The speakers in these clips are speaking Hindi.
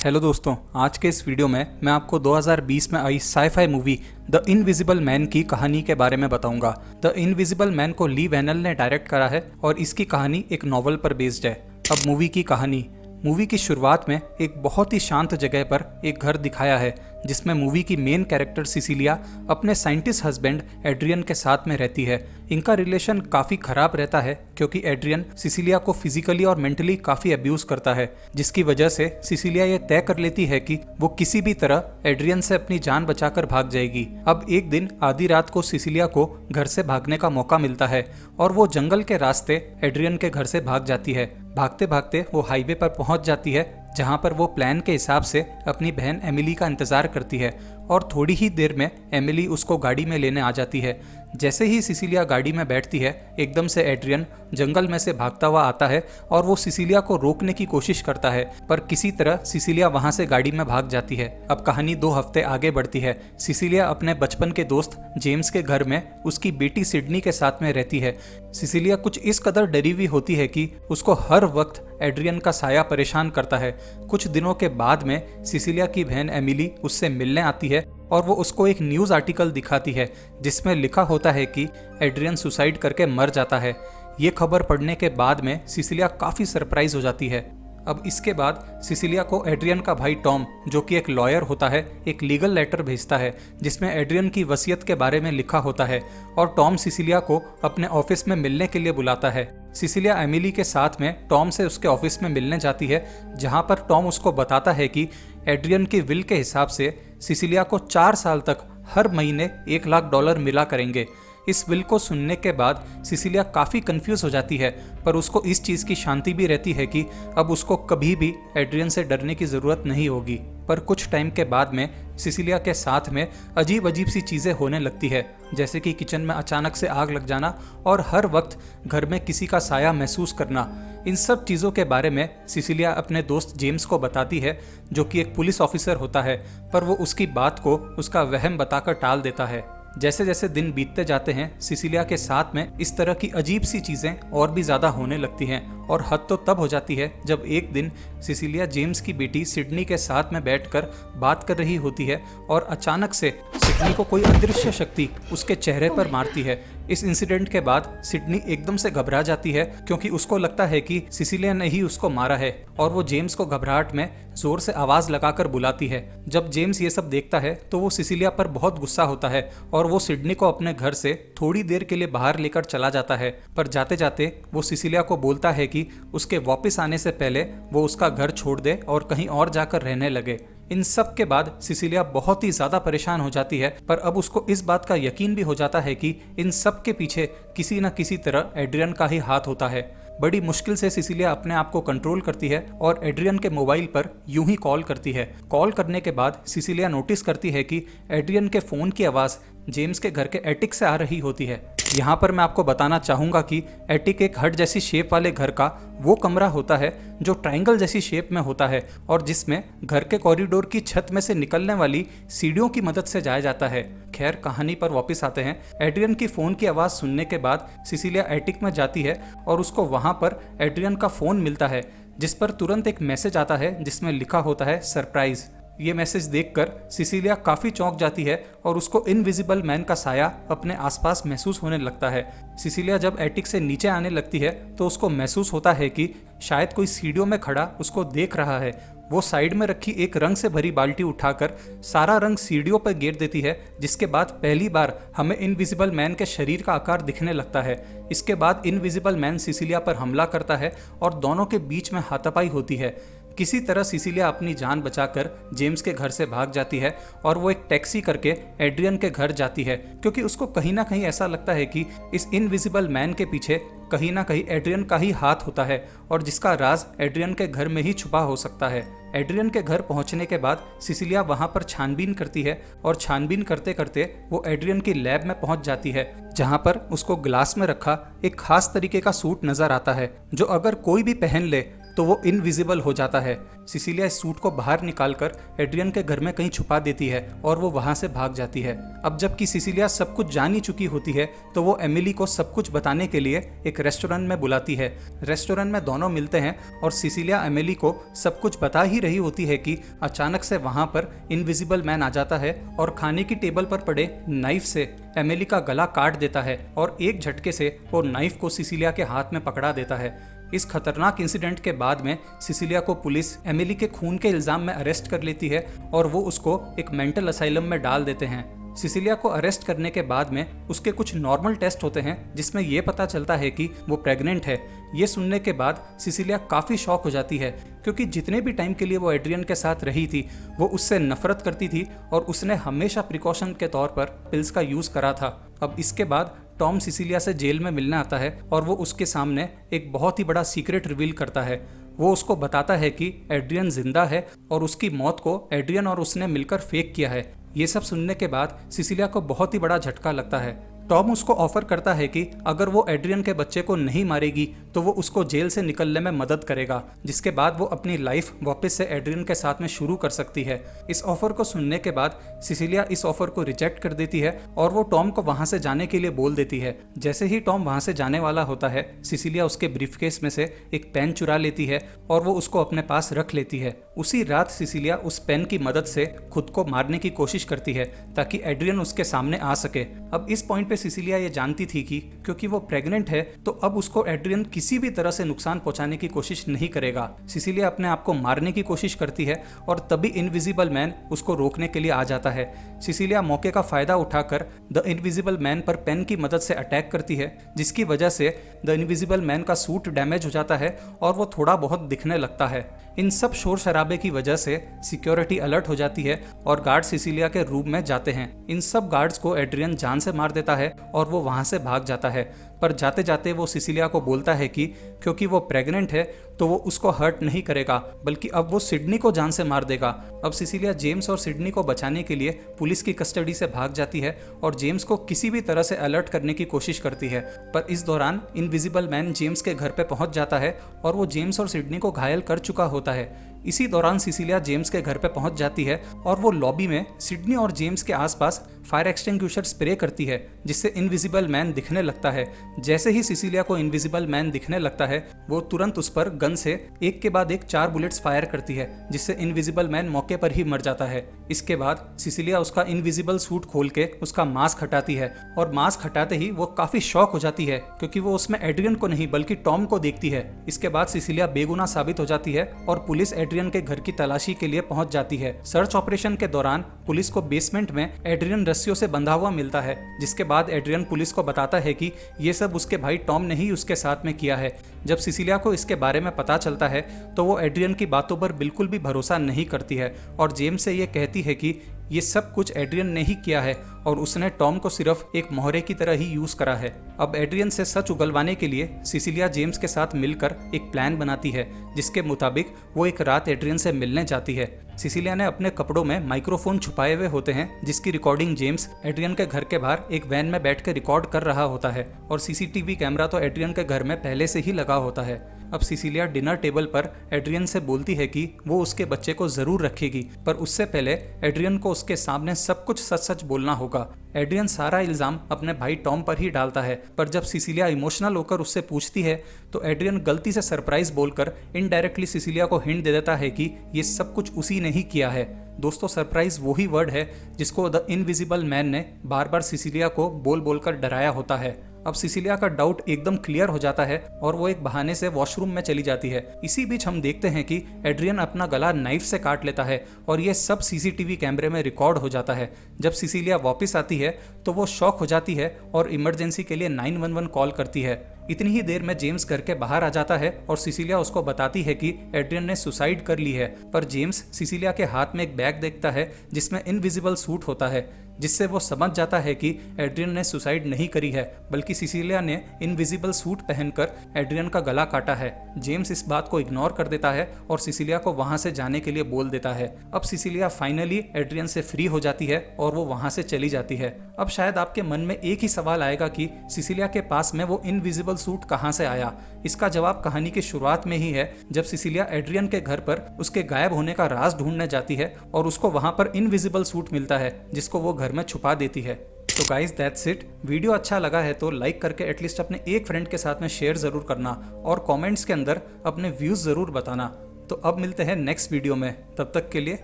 हेलो दोस्तों, आज के इस वीडियो में मैं आपको 2020 में आई sci fi movie the invisible man की कहानी के बारे में बताऊंगा। द इनविजिबल मैन को ली वैनल ने डायरेक्ट करा है और इसकी कहानी एक नॉवल पर बेस्ड है। अब मूवी की कहानी। मूवी की शुरुआत में एक बहुत ही शांत जगह पर एक घर दिखाया है जिसमें मूवी की मेन कैरेक्टर सिसिलिया अपने साइंटिस्ट हस्बैंड एड्रियन के साथ में रहती है। इनका रिलेशन काफ़ी खराब रहता है क्योंकि एड्रियन सिसिलिया को फिजिकली और मेंटली काफ़ी अब्यूज़ करता है, जिसकी वजह से सिसिलिया ये तय कर लेती है कि वो किसी भी तरह एड्रियन से अपनी जान बचाकर भाग जाएगी। अब एक दिन आधी रात को सिसिलिया को घर से भागने का मौका मिलता है और वो जंगल के रास्ते एड्रियन के घर से भाग जाती है। भागते भागते वो हाईवे पर पहुंच जाती है जहां पर वो प्लान के हिसाब से अपनी बहन एमिली का इंतज़ार करती है और थोड़ी ही देर में एमिली उसको गाड़ी में लेने आ जाती है। जैसे ही सिसिलिया गाड़ी में बैठती है, एकदम से एड्रियन जंगल में से भागता हुआ आता है और वो सिसिलिया को रोकने की कोशिश करता है, पर किसी तरह सिसिलिया वहां से गाड़ी में भाग जाती है। अब कहानी 2 हफ्ते आगे बढ़ती है। सिसिलिया अपने बचपन के दोस्त जेम्स के घर में उसकी बेटी सिडनी के साथ में रहती है। सिसिलिया कुछ इस कदर डरी हुई होती है कि उसको हर वक्त एड्रियन का साया परेशान करता है। कुछ दिनों के बाद में सिसिलिया की बहन एमिली उससे मिलने आती है और वो उसको एक न्यूज़ आर्टिकल दिखाती है जिसमें लिखा होता है कि एड्रियन सुसाइड करके मर जाता है। ये खबर पढ़ने के बाद में सिसिलिया काफ़ी सरप्राइज हो जाती है। अब इसके बाद सिसिलिया को एड्रियन का भाई टॉम, जो कि एक लॉयर होता है, एक लीगल लेटर भेजता है जिसमें एड्रियन की वसीयत के बारे में लिखा होता है और टॉम सिसिलिया को अपने ऑफिस में मिलने के लिए बुलाता है। सिसिलिया एमिली के साथ में टॉम से उसके ऑफिस में मिलने जाती है जहां पर टॉम उसको बताता है कि एड्रियन की विल के हिसाब से सिसिलिया को 4 साल तक हर महीने $1,00,000 मिला करेंगे। इस विल को सुनने के बाद सिसिलिया काफ़ी कंफ्यूज हो जाती है, पर उसको इस चीज़ की शांति भी रहती है कि अब उसको कभी भी एड्रियन से डरने की ज़रूरत नहीं होगी। पर कुछ टाइम के बाद में सिसिलिया के साथ में अजीब अजीब सी चीज़ें होने लगती है, जैसे कि किचन में अचानक से आग लग जाना और हर वक्त घर में किसी का साया महसूस करना। इन सब चीज़ों के बारे में सिसिलिया अपने दोस्त जेम्स को बताती है, जो कि एक पुलिस ऑफिसर होता है, पर वो उसकी बात को उसका वहम बताकर टाल देता है। जैसे जैसे दिन बीतते जाते हैं, सिसिलिया के साथ में इस तरह की अजीब सी चीज़ें और भी ज़्यादा होने लगती हैं और हद तो तब हो जाती है जब एक दिन सिसिलिया जेम्स की बेटी सिडनी के साथ में बैठकर बात कर रही होती है और अचानक से सिडनी को कोई अदृश्य शक्ति उसके चेहरे पर मारती है। इस इंसिडेंट के बाद सिडनी एकदम से घबरा जाती है क्योंकि उसको लगता है कि सिसिलिया ने ही उसको मारा है और वो जेम्स को घबराहट में जोर से आवाज़ लगाकर बुलाती है। जब जेम्स ये सब देखता है तो वो सिसिलिया पर बहुत गुस्सा होता है और वो सिडनी को अपने घर से थोड़ी देर के लिए बाहर लेकर चला जाता है, पर जाते जाते वो सिसिलिया को बोलता है कि उसके वापस आने से पहले वो उसका घर छोड़ दे और कहीं और जाकर रहने लगे। इन सब के बाद सिसिलिया बहुत ही ज़्यादा परेशान हो जाती है, पर अब उसको इस बात का यकीन भी हो जाता है कि इन सब के पीछे किसी न किसी तरह एड्रियन का ही हाथ होता है। बड़ी मुश्किल से सिसिलिया अपने आप को कंट्रोल करती है और एड्रियन के मोबाइल पर यूं ही कॉल करती है। कॉल करने के बाद सिसिलिया नोटिस करती है कि एड्रियन के फ़ोन की आवाज़ जेम्स के घर के एटिक से आ रही होती है। यहाँ पर मैं आपको बताना चाहूँगा कि एटिक एक हट जैसी शेप वाले घर का वो कमरा होता है जो ट्रायंगल जैसी शेप में होता है और जिसमें घर के कॉरिडोर की छत में से निकलने वाली सीढ़ियों की मदद से जाया जाता है। खैर, कहानी पर वापस आते हैं। एड्रियन की फ़ोन की आवाज़ सुनने के बाद सिसिलिया एटिक में जाती है और उसको वहाँ पर एड्रियन का फ़ोन मिलता है, जिस पर तुरंत एक मैसेज आता है जिसमें लिखा होता है सरप्राइज़। ये मैसेज देखकर सिसिलिया काफ़ी चौंक जाती है और उसको इनविजिबल मैन का साया अपने आसपास महसूस होने लगता है। सिसिलिया जब एटिक से नीचे आने लगती है तो उसको महसूस होता है कि शायद कोई सीढ़ियों में खड़ा उसको देख रहा है। वो साइड में रखी एक रंग से भरी बाल्टी उठाकर सारा रंग सीढ़ियों पर गिर देती है, जिसके बाद पहली बार हमें इनविजिबल मैन के शरीर का आकार दिखने लगता है। इसके बाद इनविजिबल मैन सिसिलिया पर हमला करता है और दोनों के बीच में हाथापाई होती है। किसी तरह सिसिलिया अपनी जान बचाकर जेम्स के घर से भाग जाती है और वो एक टैक्सी करके एड्रियन के घर जाती है, क्योंकि उसको कहीं ना कहीं ऐसा लगता है कि इस इनविजिबल मैन के पीछे कहीं ना कहीं एड्रियन का ही हाथ होता है और जिसका राज एड्रियन के घर में ही छुपा हो सकता है। एड्रियन के घर पहुंचने के बाद सिसिलिया वहां पर छानबीन करती है और छानबीन करते करते वो एड्रियन की लैब में पहुंच जाती है, जहां पर उसको ग्लास में रखा एक खास तरीके का सूट नजर आता है जो अगर कोई भी पहन ले तो वो इनविजिबल हो जाता है। सिसिलिया इस सूट को बाहर निकालकर एड्रियन के घर में कहीं छुपा देती है और वो वहां से भाग जाती है। अब जबकि सिसिलिया सब कुछ जान ही चुकी होती है तो वो एमिली को सब कुछ बताने के लिए एक रेस्टोरेंट में बुलाती है। रेस्टोरेंट में दोनों मिलते हैं और सिसिलिया एमिली को सब कुछ बता ही रही होती है कि अचानक से वहां पर इनविजिबल मैन आ जाता है और खाने की टेबल पर पड़े नाइफ से एमिली का गला काट देता है और एक झटके से वो नाइफ को सिसिलिया के हाथ में पकड़ा देता है। इस खतरनाक इंसिडेंट के बाद में सिसिलिया को पुलिस एमिली के खून के इल्जाम में अरेस्ट कर लेती है और वो उसको एक मेंटल असाइलम में डाल देते हैं। सिसिलिया को अरेस्ट करने के बाद में उसके कुछ नॉर्मल टेस्ट होते हैं जिसमें ये पता चलता है कि वो प्रेग्नेंट है। ये सुनने के बाद सिसिलिया काफ़ी शॉक हो जाती है क्योंकि जितने भी टाइम के लिए वो एड्रियन के साथ रही थी वो उससे नफरत करती थी और उसने हमेशा प्रिकॉशन के तौर पर पिल्स का यूज़ करा था। अब इसके बाद टॉम सिसिलिया से जेल में मिलने आता है और वो उसके सामने एक बहुत ही बड़ा सीक्रेट रिवील करता है। वो उसको बताता है कि एड्रियन जिंदा है और उसकी मौत को एड्रियन और उसने मिलकर फेक किया है। ये सब सुनने के बाद सिसिलिया को बहुत ही बड़ा झटका लगता है। टॉम उसको ऑफर करता है कि अगर वो एड्रियन के बच्चे को नहीं मारेगी तो वो उसको जेल से निकलने में मदद करेगा, जिसके बाद वो अपनी लाइफ वापस से एड्रियन के साथ में शुरू कर सकती है। इस ऑफर को सुनने के बाद सिसिलिया इस ऑफर को रिजेक्ट कर देती है और वो टॉम को वहां से जाने के लिए बोल देती है। जैसे ही टॉम वहां से जाने वाला होता है सिसिलिया उसके ब्रीफकेस में से एक पेन चुरा लेती है और वो उसको अपने पास रख लेती है। उसी रात सिसिलिया उस पेन की मदद से खुद को मारने की कोशिश करती है ताकि एड्रियन उसके सामने आ सके। अब इस पॉइंट पे सिसिलिया ये जानती थी कि क्योंकि वो प्रेग्नेंट है तो अब उसको एड्रियन किसी भी तरह से नुकसान पहुंचाने की कोशिश नहीं करेगा। सिसिलिया अपने आप को मारने की कोशिश करती है और तभी इनविजिबल मैन उसको रोकने के लिए आ जाता है। सिसिलिया मौके का फायदा उठाकर द इनविजिबल मैन पर पेन की मदद से अटैक करती है, जिसकी वजह से द इनविजिबल मैन का सूट डैमेज हो जाता है और वो थोड़ा बहुत दिखने लगता है। इन सब शोर शराबे की वजह से सिक्योरिटी अलर्ट हो जाती है और गार्ड सिसिलिया के रूम में जाते हैं। इन सब गार्ड्स को एड्रियन जान से मार देता है और वो वहां से भाग जाता है, पर जाते जाते वो सिसिलिया को बोलता है कि क्योंकि वो प्रेग्नेंट है तो वो उसको हर्ट नहीं करेगा बल्कि अब वो सिडनी को जान से मार देगा। अब सिसिलिया जेम्स और सिडनी को बचाने के लिए पुलिस की कस्टडी से भाग जाती है और जेम्स को किसी भी तरह से अलर्ट करने की कोशिश करती है, पर इस दौरान इनविजिबल मैन जेम्स के घर पे पहुंच जाता है और वो जेम्स और सिडनी को घायल कर चुका होता है। इसी दौरान सिसिलिया जेम्स के घर पे पहुंच जाती है और वो लॉबी में सिडनी और जेम्स के आसपास फायर एक्सटिंग्विशर स्प्रे करती है, जिससे इनविजिबल मैन दिखने लगता है। जैसे ही सिसिलिया को इनविजिबल मैन दिखने लगता है वो तुरंत उस पर गन से एक के बाद एक 4 बुलेट्स फायर करती है, जिससे इनविजिबल मैन मौके पर ही मर जाता है। इसके बाद सिसिलिया उसका इनविजिबल सूट खोल के उसका मास्क हटाती है और मास्क हटाते ही वो काफी शॉक हो जाती है क्योंकि वो उसमें एड्रियन को नहीं बल्कि टॉम को देखती है। इसके बाद सिसिलिया बेगुनाह साबित हो जाती है और पुलिस एड्रियन के घर की तलाशी के लिए पहुंच जाती है। सर्च ऑपरेशन के दौरान पुलिस को बेसमेंट में एड्रियन रस्सियों से बंधा हुआ मिलता है, जिसके बाद एड्रियन पुलिस को बताता है कि ये सब उसके भाई टॉम ने ही उसके साथ में किया है। जब सिसिलिया को इसके बारे में पता चलता है तो वो एड्रियन की बातों पर बिल्कुल भी भरोसा नहीं करती है और जेम्स से ये कहती है कि ये सब कुछ एड्रियन ने ही किया है और उसने टॉम को सिर्फ एक मोहरे की तरह ही यूज करा है। अब एड्रियन से सच उगलवाने के लिए सिसिलिया जेम्स के साथ मिलकर एक प्लान बनाती है, जिसके मुताबिक वो एक रात एड्रियन से मिलने जाती है। सिसिलिया ने अपने कपड़ों में माइक्रोफोन छुपाए हुए होते हैं, जिसकी रिकॉर्डिंग जेम्स एड्रियन के घर के बाहर एक वैन में बैठ कर रिकॉर्ड कर रहा होता है और सीसीटीवी कैमरा तो एड्रियन के घर में पहले से ही लगा होता है। अब सिसिलिया डिनर टेबल पर एड्रियन से बोलती है कि वो उसके बच्चे को जरूर रखेगी, पर उससे पहले एड्रियन को उसके सामने सब कुछ सच सच बोलना होगा। एड्रियन सारा इल्जाम अपने भाई टॉम पर ही डालता है, पर जब सिसिलिया इमोशनल होकर उससे पूछती है तो एड्रियन गलती से सरप्राइज बोलकर इनडायरेक्टली सिसिलिया को हिंट दे देता है कि ये सब कुछ उसी ने ही किया है। दोस्तों, सरप्राइज वही वर्ड है जिसको द इनविजिबल मैन ने बार बार सिसिलिया को बोल बोलकर डराया होता है। अब सिसिलिया का डाउट एकदम क्लियर हो जाता है और वो एक बहाने से वॉशरूम में चली जाती है। इसी बीच हम देखते हैं कि एड्रियन अपना गला नाइफ से काट लेता है और ये सब सीसीटीवी कैमरे में रिकॉर्ड हो जाता है। जब सिसिलिया वापस आती है तो वो शॉक हो जाती है और इमरजेंसी के लिए 911 कॉल करती है। इतनी ही देर में जेम्स घर के बाहर आ जाता है और सिसिलिया उसको बताती है कि एड्रियन ने सुसाइड कर ली है, पर जेम्स सिसिलिया के हाथ में एक बैग देखता है जिसमें इनविजिबल सूट होता है, जिससे वो समझ जाता है कि एड्रियन ने सुसाइड नहीं करी है बल्कि सिसिलिया ने इनविजिबल सूट पहनकर एड्रियन का गला काटा है। जेम्स इस बात को इग्नोर कर देता है और सिसिलिया को वहां से जाने के लिए बोल देता है। अब सिसिलिया फाइनली एड्रियन से फ्री हो जाती है और वो वहां से चली जाती है। अब शायद आपके मन में एक ही सवाल आएगा कि सिसिलिया के पास में वो इनविजिबल सूट कहाँ से आया। इसका जवाब कहानी की शुरुआत में ही है, जब सिसिलिया एड्रियन के घर पर उसके गायब होने का राज ढूंढने जाती है और उसको वहां पर इनविजिबल सूट मिलता है जिसको वो घर में छुपा देती है। तो गाइज दैट्स इट। वीडियो अच्छा लगा है तो लाइक करके एटलीस्ट अपने एक फ्रेंड के साथ में शेयर जरूर करना और कमेंट्स के अंदर अपने व्यूज जरूर बताना। तो अब मिलते हैं नेक्स्ट वीडियो में, तब तक के लिए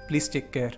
प्लीज टेक केयर।